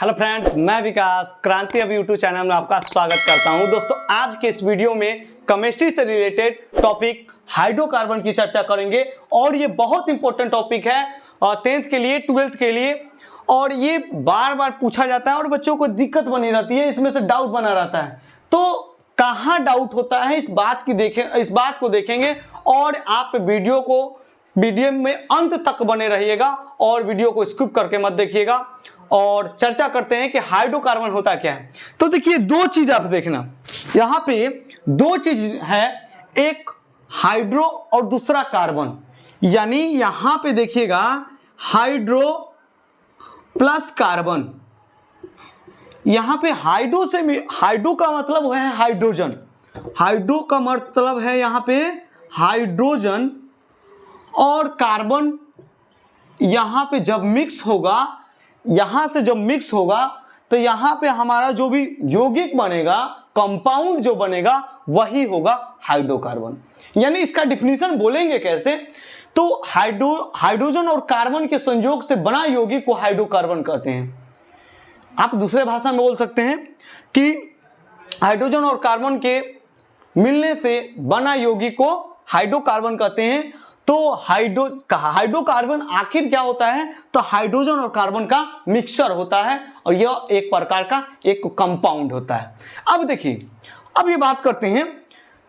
Hello friends, मैं विकास क्रांति अब यूट्यूब चैनल में आपका स्वागत करता हूं। दोस्तों, आज के इस वीडियो में केमिस्ट्री से रिलेटेड टॉपिक हाइड्रोकार्बन की चर्चा करेंगे और ये बहुत इंपॉर्टेंट टॉपिक है 10th के लिए, 12th के लिए। और ये बार बार पूछा जाता है और बच्चों को दिक्कत बनी रहती है, इसमें से डाउट बना रहता है। तो कहाँ डाउट होता है इस बात को देखेंगे और आप वीडियो में अंत तक बने रहिएगा और वीडियो को स्किप करके मत देखिएगा। और चर्चा करते हैं कि हाइड्रोकार्बन होता क्या है। तो देखिए, दो चीज आप देखना, यहाँ पे दो चीज है, एक हाइड्रो और दूसरा कार्बन। यानी यहाँ पे देखिएगा हाइड्रो प्लस कार्बन। यहाँ पे हाइड्रो का मतलब है हाइड्रोजन, हाइड्रो का मतलब है यहाँ पे हाइड्रोजन, और कार्बन यहाँ पे जब मिक्स होगा, यहां से जब मिक्स होगा तो यहां पे हमारा जो भी यौगिक बनेगा, कंपाउंड जो बनेगा, वही होगा हाइड्रोकार्बन। यानी इसका डिफिनीशन बोलेंगे कैसे, तो हाइड्रोजन और कार्बन के संयोग से बना यौगिक को हाइड्रोकार्बन कहते हैं। आप दूसरे भाषा में बोल सकते हैं कि हाइड्रोजन और कार्बन के मिलने से बना यौगिक को हाइड्रोकार्बन कहते हैं। तो हाइड्रोकार्बन आखिर क्या होता है, तो हाइड्रोजन और कार्बन का मिक्सचर होता है और यह एक प्रकार का एक कंपाउंड होता है। अब देखिए, अब ये बात करते हैं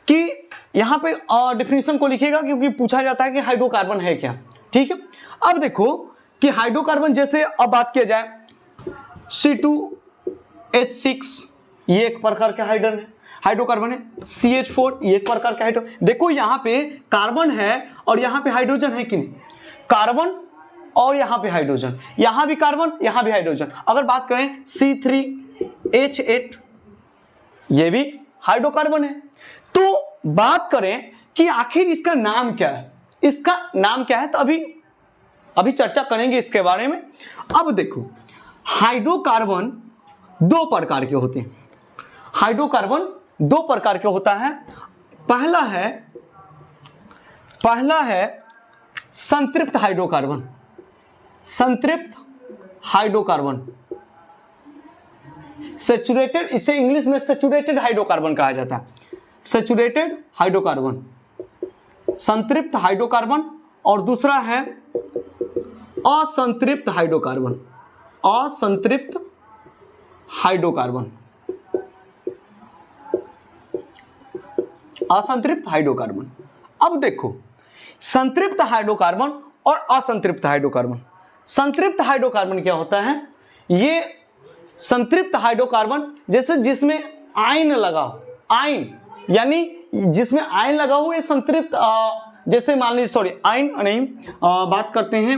कि यहाँ पे डिफिनीशन को लिखिएगा क्योंकि पूछा जाता है कि हाइड्रोकार्बन है क्या। ठीक है, अब देखो कि हाइड्रोकार्बन जैसे अब बात किया जाए C2H6, ये एक प्रकार का हाइड्रोकार्बन है। CH4 ये एक प्रकार का देखो यहाँ पे कार्बन है और यहाँ पे हाइड्रोजन है कि नहीं, कार्बन और यहाँ पे हाइड्रोजन, यहाँ भी कार्बन यहाँ भी हाइड्रोजन। अगर बात करें C3H8, ये भी हाइड्रोकार्बन है। तो बात करें कि आखिर इसका नाम क्या है, तो अभी चर्चा करेंगे इसके बारे में। अब देखो, हाइड्रोकार्बन दो प्रकार के होते हैं। हाइड्रोकार्बन दो प्रकार के होता है। पहला है संतृप्त हाइड्रोकार्बन। सैचुरेटेड, इसे इंग्लिश में सैचुरेटेड हाइड्रोकार्बन कहा जाता है। सैचुरेटेड हाइड्रोकार्बन, संतृप्त हाइड्रोकार्बन। और दूसरा है असंतृप्त हाइड्रोकार्बन। असंतृप्त हाइड्रोकार्बन। अब देखो, संतृप्त हाइड्रोकार्बन और असंतृप्त हाइड्रोकार्बन। संतृप्त हाइड्रोकार्बन क्या होता है, ये संतृप्त हाइड्रोकार्बन जैसे जिसमें आयन लगा हो, आयन यानी जिसमें आयन लगा हो, ये संतृप्त। जैसे मान लीजिए, सॉरी आयन नहीं, बात करते हैं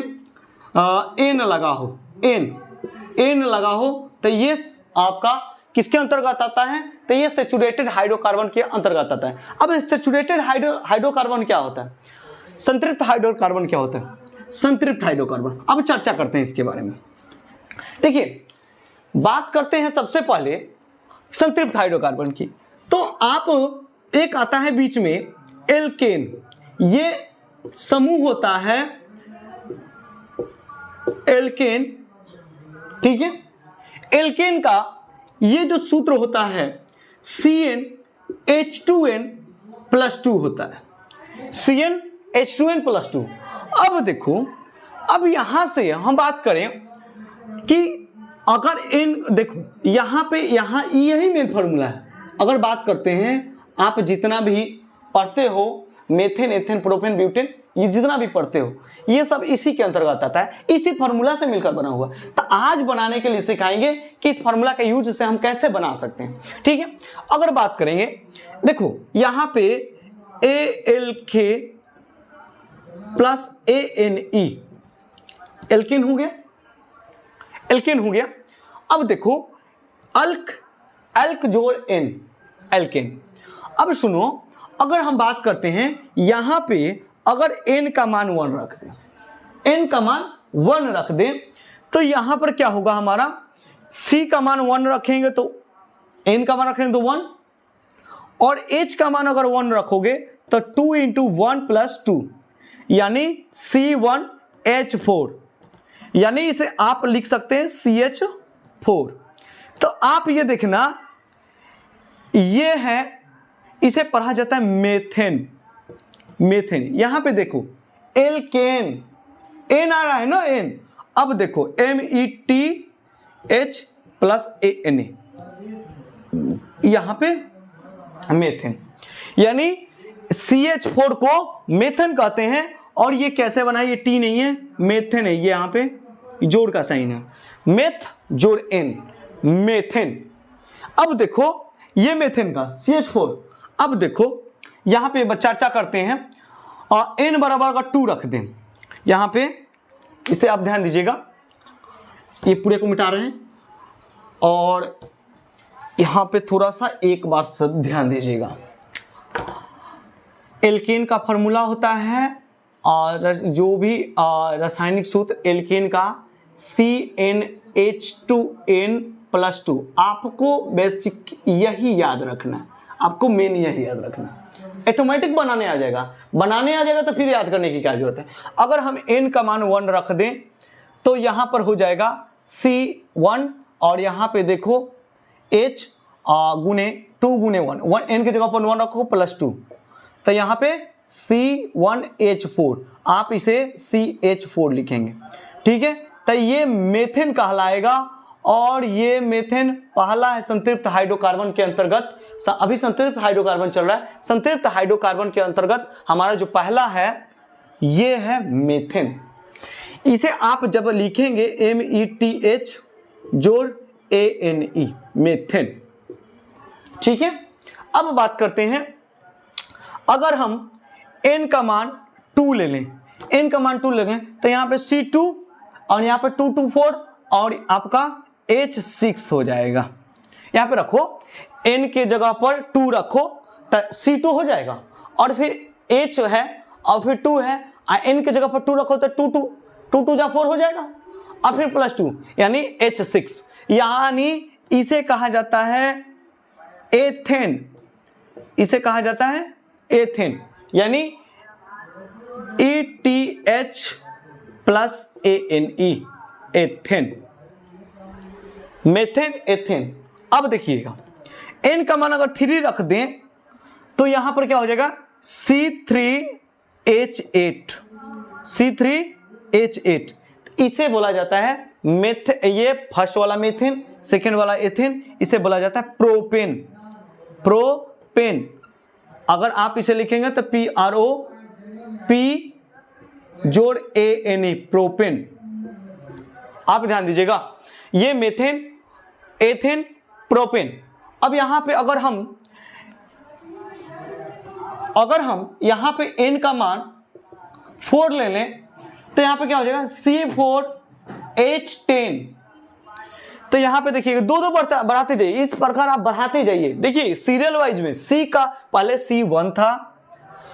एन लगा हो, एन लगा हो, तो ये आपका किसके अंतर्गत आता है, तो ये सैचुरेटेड हाइड्रोकार्बन के अंतर्गत आता है। अब सैचुरेटेड हाइड्रोकार्बन क्या होता है, संतृप्त हाइड्रोकार्बन क्या होता है, संतृप्त हाइड्रोकार्बन। अब चर्चा करते हैं इसके बारे में। देखिए, बात करते हैं सबसे पहले संतृप्त हाइड्रोकार्बन की। तो आप एक आता है बीच में एल्केन, ये समूह होता है एल्केन। ठीक है, एल्केन का ये जो सूत्र होता है CnH2n+2 होता है, CnH2n+2। अब देखो, अब यहां से हम बात करें कि अगर देखो यहाँ यही मेन फॉर्मूला है। अगर बात करते हैं, आप जितना भी पढ़ते हो, मेथेन, एथेन, प्रोपेन, ब्यूटेन, ये जितना भी पढ़ते हो, ये सब इसी के अंतर्गत आता है, इसी फार्मूला से मिलकर बना हुआ। तो आज बनाने के लिए सिखाएंगे कि इस फार्मूला का यूज से हम कैसे बना सकते हैं। ठीक है, अगर बात करेंगे, देखो यहाँ पे ALK प्लस ANE, एल्केन हो गया। अब देखो अल्क जोड़ N, एल्केन। अब सुनो, अगर हम बात करते हैं यहां पे, अगर n का मान 1 रख दें, तो यहां पर क्या होगा, हमारा C का मान 1 रखेंगे तो n का मान रखेंगे तो 1, और H का मान अगर 1 रखोगे तो 2 × 1 + 2 यानी C1H4, यानी इसे आप लिख सकते हैं CH 4। तो आप ये देखना, ये है, इसे पढ़ा जाता है मेथेन। मेथेन, यहां पे देखो एल्केन, एन आ रहा है ना, एन। अब देखो METH प्लस ANA, यहां पे मेथेन, यानी CH4 को मेथेन कहते हैं। और ये कैसे बना है, ये T नहीं है, मेथेन है, ये यहां पे जोड़ का साइन है, मेथ जोड़ N, मेथेन। अब देखो ये मेथेन का CH4, अब देखो यहां पे चर्चा करते हैं और N बराबर का 2 रख दें यहां पे, इसे आप ध्यान दीजिएगा, ये पूरे को मिटा रहे हैं और यहां पे थोड़ा सा एक बार सब ध्यान दीजिएगा। एल्केन का फॉर्मूला होता है और जो भी रासायनिक सूत्र एल्केन का CnH2n+2, आपको बेसिक यही याद रखना है, आपको मेन यही याद रखना है। ऑटोमेटिक बनाने आ जाएगा, तो फिर याद करने की क्या जरूरत है। अगर हम n का मान 1 रख दें तो यहां पर हो जाएगा C1 और यहां पे देखो H गुने 2 गुने 1, n की जगह पर 1 रखो +2, तो यहां पे C1H4, आप इसे CH4 लिखेंगे, ठीक है। तो ये मेथेन कहलाएगा और ये मेथेन पहला है संतृप्त हाइड्रोकार्बन के अंतर्गत। अभी संतृप्त हाइड्रोकार्बन चल रहा है, संतृप्त हाइड्रोकार्बन के अंतर्गत हमारा जो पहला है ये है मेथेन। इसे आप जब लिखेंगे METH जोड़ ANE, मेथेन, ठीक है। अब बात करते हैं, अगर हम n का मान 2 ले लें, n का मान 2 ले लें तो यहाँ पे C2 और यहाँ पे 2 2 4 और आपका H6 हो जाएगा। यहाँ पे रखो n के जगह पर 2 रखो तो C2 हो जाएगा, और फिर H है और फिर 2 है, n के जगह पर 2 रखो तो 2 2 जा 4 हो जाएगा और फिर +2 यानी H6, यानी इसे कहा जाता है एथेन, इसे कहा जाता है एथेन, यानी ETH plus ANE, ethane, methane, ethane. अब देखिएगा n का मान अगर 3 रख दें तो यहां पर क्या हो जाएगा C3H8, C3H8, इसे बोला जाता है ये फर्स्ट वाला मेथेन, सेकेंड वाला एथेन, इसे बोला जाता है प्रोपेन, प्रोपेन। अगर आप इसे लिखेंगे तो PROP जोड़ ANE, प्रोपेन। आप ध्यान दीजिएगा, ये मेथेन, एथेन, प्रोपेन। अब यहां पे अगर हम यहां पे n का मान 4 ले लें तो यहां पे क्या हो जाएगा C4H10। तो यहां पे देखिए दो बढ़ाते जाइए, इस प्रकार आप बढ़ाते जाइए। देखिए सीरियल वाइज में C का पहले C1 था,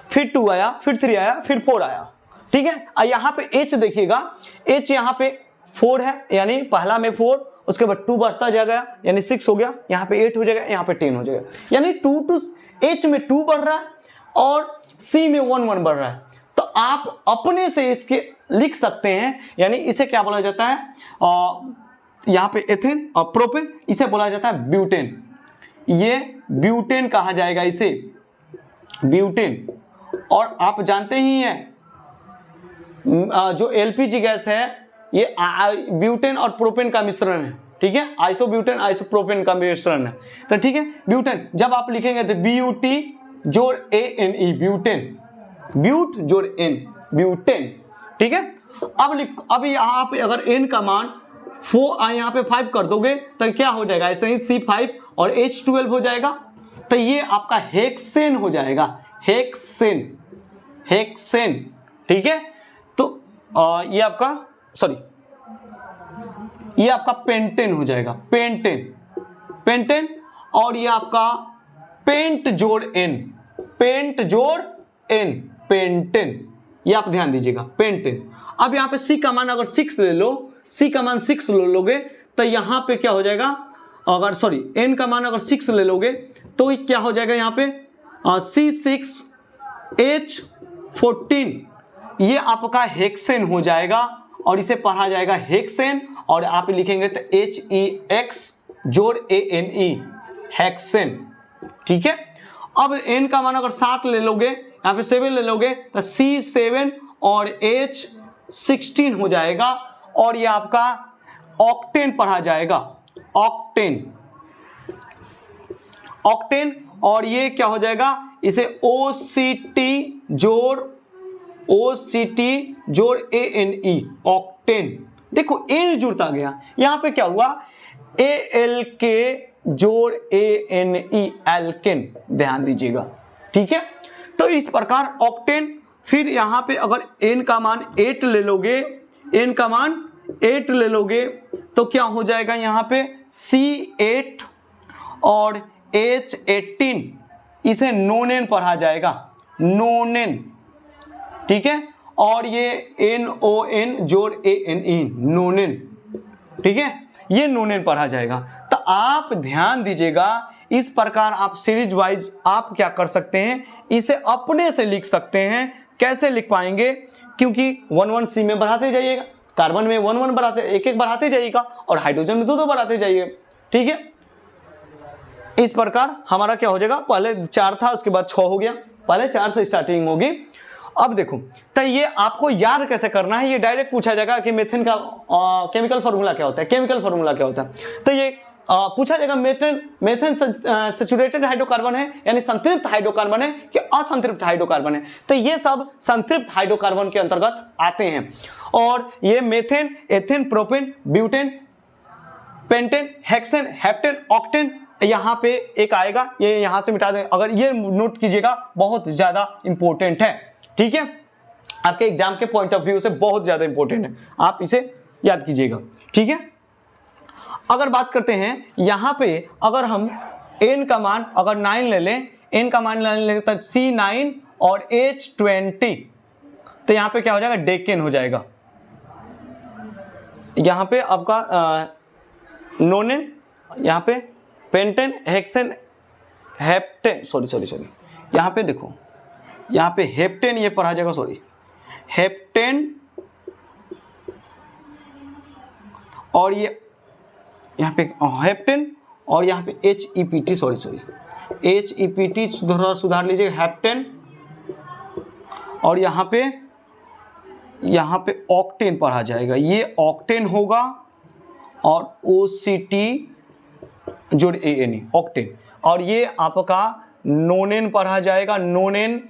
फिर 2 आया, फिर 3 आया, फिर 4 आया, ठीक है। और यहां पे H देखिएगा, H यहां पे 4 है, यानी पहला में 4, उसके बाद 2 बढ़ता जाएगा यानी 6 हो गया, यहाँ पे 8 हो जाएगा, यहाँ पे 10 हो जाएगा, यानी H में 2 बढ़ रहा है और C में 1 1 बढ़ रहा है। तो आप अपने से इसके लिख सकते हैं, यानी इसे क्या बोला जाता है, यहाँ पे एथेन और प्रोपेन, इसे बोला जाता है ब्यूटेन। ये ब्यूटेन कहा जाएगा, इसे ब्यूटेन। और आप जानते ही हैं जो LPG गैस है ये ब्यूटेन और प्रोपेन का मिश्रण है, ठीक है, आइसोब्यूटेन आइसोप्रोपेन का मिश्रण है। तो ठीक है, ब्यूटेन जब आप लिखेंगे तो BUT जोड़ ANE, ब्यूटेन, ब्यूट जोड़ N, ब्यूटेन, ठीक है। अब यहाँ पे अगर n का मान 4 यहाँ पे 5 कर दोगे तो क्या हो जाएगा, ऐसे ही C5 और H12 हो जाएगा। तो ये आपका हेक्सेन हो जाएगा, हेक्सेन, हेक्सेन, ठीक है। तो ये आपका पेंटेन हो जाएगा, पेंटेन, पेंटेन। और ये आपका पेंट जोड़ N, पेंट जोड़ N, पेंटेन, ये आप ध्यान दीजिएगा, पेंटेन। अब यहाँ पे C का मान अगर 6 ले लो, C का मान 6 ले लोगे तो यहाँ पे क्या हो जाएगा, अगर N का मान अगर 6 ले लोगे तो क्या हो जाएगा, यहाँ पे C6H14, ये आपका हेक्सेन हो जाएगा और इसे पढ़ा जाएगा हेक्सेन और आप लिखेंगे तो HEX जोड़ ANE हेक्सेन, ठीक है। अब N का मान अगर 7 ले लोगे, यहाँ पे 7 ले लोगे तो C7 और H16 हो जाएगा और ये आपका ऑक्टेन पढ़ा जाएगा, ऑक्टेन। और ये क्या हो जाएगा, इसे OCT जोड़ ANE ऑक्टेन। देखो ए जुड़ता गया, यहाँ पे क्या हुआ ALK जोड़ ANE एल्केन, ध्यान दीजिएगा, ठीक है। तो इस प्रकार ऑक्टेन। फिर यहाँ पे अगर N का मान 8 ले लोगे, N का मान 8 ले लोगे तो क्या हो जाएगा, यहाँ पे C8 और H18, इसे नोनेन पढ़ा जाएगा, नोनेन, ठीक है। और ये NON जोड़ ANE नोनेन, ठीक है, ये नोनेन पढ़ा जाएगा। तो आप ध्यान दीजिएगा, इस प्रकार आप सीरीज वाइज आप क्या कर सकते हैं, इसे अपने से लिख सकते हैं। कैसे लिख पाएंगे, क्योंकि 1,1C में बढ़ाते जाइएगा, कार्बन में 1,1 बढ़ाते, एक बढ़ाते जाइएगा और हाइड्रोजन में 2 बढ़ाते जाइए, ठीक है। इस प्रकार हमारा क्या हो जाएगा, पहले 4 था उसके बाद 6 हो गया, पहले 4 से स्टार्टिंग होगी। अब देखो, तो ये आपको याद कैसे करना है, ये डायरेक्ट पूछा जाएगा कि मेथेन का केमिकल फार्मूला क्या होता है, केमिकल फार्मूला क्या होता है। तो ये पूछा जाएगा मेथेन सैचुरेटेड हाइड्रोकार्बन है, यानी संतृप्त हाइड्रोकार्बन है कि असंतृप्त हाइड्रोकार्बन है। तो ये सब संतृप्त हाइड्रोकार्बन के अंतर्गत आते हैं। और ये methane, ethane, propane, butane, pentane, hexane, heptane, octane, यहाँ पे एक आएगा, ये यहाँ से मिटा दें। अगर ये नोट कीजिएगा, बहुत ज्यादा इंपॉर्टेंट है, ठीक है, आपके एग्जाम के पॉइंट ऑफ व्यू से बहुत ज्यादा इंपॉर्टेंट है, आप इसे याद कीजिएगा, ठीक है। अगर बात करते हैं यहाँ पे, अगर हम N का मान अगर 9 ले लें, N का मान ले लें तो C9 और H20, तो यहाँ पे क्या हो जाएगा, डेकेन हो जाएगा। यहाँ पे आपका नोनेन, यहाँ पे पेंटेन, हेक्सेन, हेप्टेन, सॉरी, यहाँ पे देखो, यहाँ पे हेप्टेन ये पढ़ा जाएगा, सॉरी, हेप्टेन, और ये यहाँ पे हेप्टेन, और यहाँ पे HEPT, सॉरी, HEPT सुधार लीजिएगा, हेप्टेन, और यहाँ पे ऑक्टेन पढ़ा जाएगा, ये ऑक्टेन होगा, और OCT जोड़ ANE ऑक्टेन, और ये आपका नोनेन पढ़ा जाएगा, नोनेन,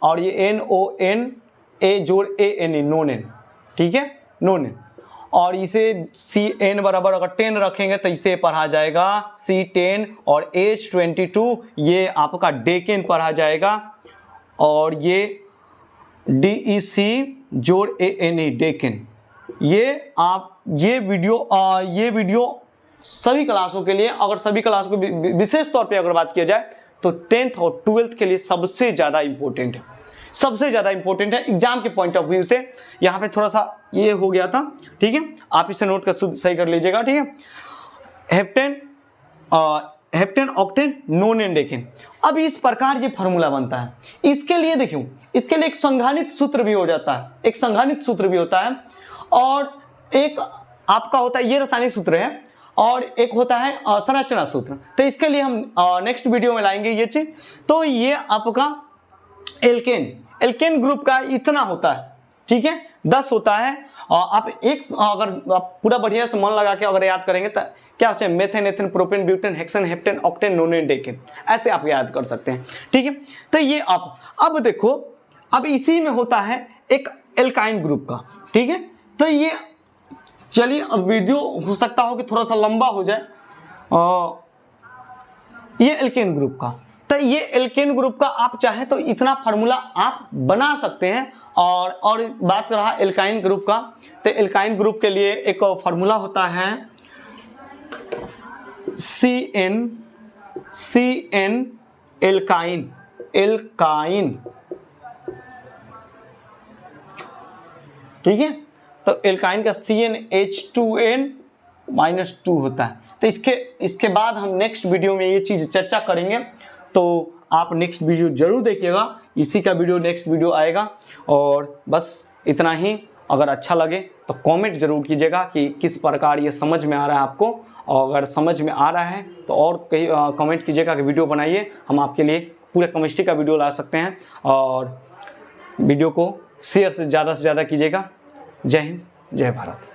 और ये NON जोड़ ANE नोनेन, ठीक है, नोनेन। और इसे CN बराबर अगर 10 रखेंगे तो इसे पढ़ा जाएगा C10, और H22 ये आपका डेकेन पढ़ा जाएगा, और ये DEC जोड़ ANE डेकेन। ये आप ये वीडियो सभी क्लासों के लिए, अगर सभी क्लासों को विशेष तौर पे अगर बात किया जाए तो 10th और 12th के लिए सबसे ज़्यादा इंपॉर्टेंट है, सबसे ज़्यादा इंपॉर्टेंट है एग्जाम के पॉइंट ऑफ व्यू से। यहाँ पे थोड़ा सा ये हो गया था, ठीक है, आप इसे नोट कर सही कर लीजिएगा, ठीक है। Heptane, octane, नोनेन, decane. अब इस प्रकार ये फार्मूला बनता है। इसके लिए देखिए, इसके लिए एक संघानित सूत्र भी हो जाता है, एक संघानित सूत्र भी होता है, और एक आपका होता है, ये रासायनिक सूत्र है, और एक होता है संरचना सूत्र। तो इसके लिए हम नेक्स्ट वीडियो में लाएंगे ये चीज। तो ये आपका एल्केन ग्रुप का इतना होता है, ठीक है, 10 होता है। आप अगर आप पूरा बढ़िया से मन लगा के अगर याद करेंगे तो क्या होता है, methane, ethane, propane, butane, hexane, heptane, octane, नोनेन, decane, ऐसे आप याद कर सकते हैं, ठीक है। तो ये आप अब देखो, अब इसी में होता है एक एल्काइन ग्रुप का, ठीक है। तो ये चलिए, अब वीडियो हो सकता हो कि थोड़ा सा लंबा हो जाए, ये एल्केन ग्रुप का। तो ये एल्केन ग्रुप का आप चाहे तो इतना फार्मूला आप बना सकते हैं। और बात कर रहा एल्काइन ग्रुप का, तो एल्काइन ग्रुप के लिए एक फार्मूला होता है CN एल्काइन, ठीक है। तो एल्काइन का CnH2n-2 होता है। तो इसके बाद हम नेक्स्ट वीडियो में ये चीज चर्चा करेंगे, तो आप नेक्स्ट वीडियो जरूर देखिएगा, इसी का वीडियो नेक्स्ट वीडियो आएगा। और बस इतना ही, अगर अच्छा लगे तो कमेंट ज़रूर कीजिएगा कि किस प्रकार ये समझ में आ रहा है आपको, और अगर समझ में आ रहा है तो और कहीं कमेंट कीजिएगा कि वीडियो बनाइए, हम आपके लिए पूरे केमिस्ट्री का वीडियो ला सकते हैं। और वीडियो को शेयर से ज़्यादा कीजिएगा। जय हिंद, जय भारत।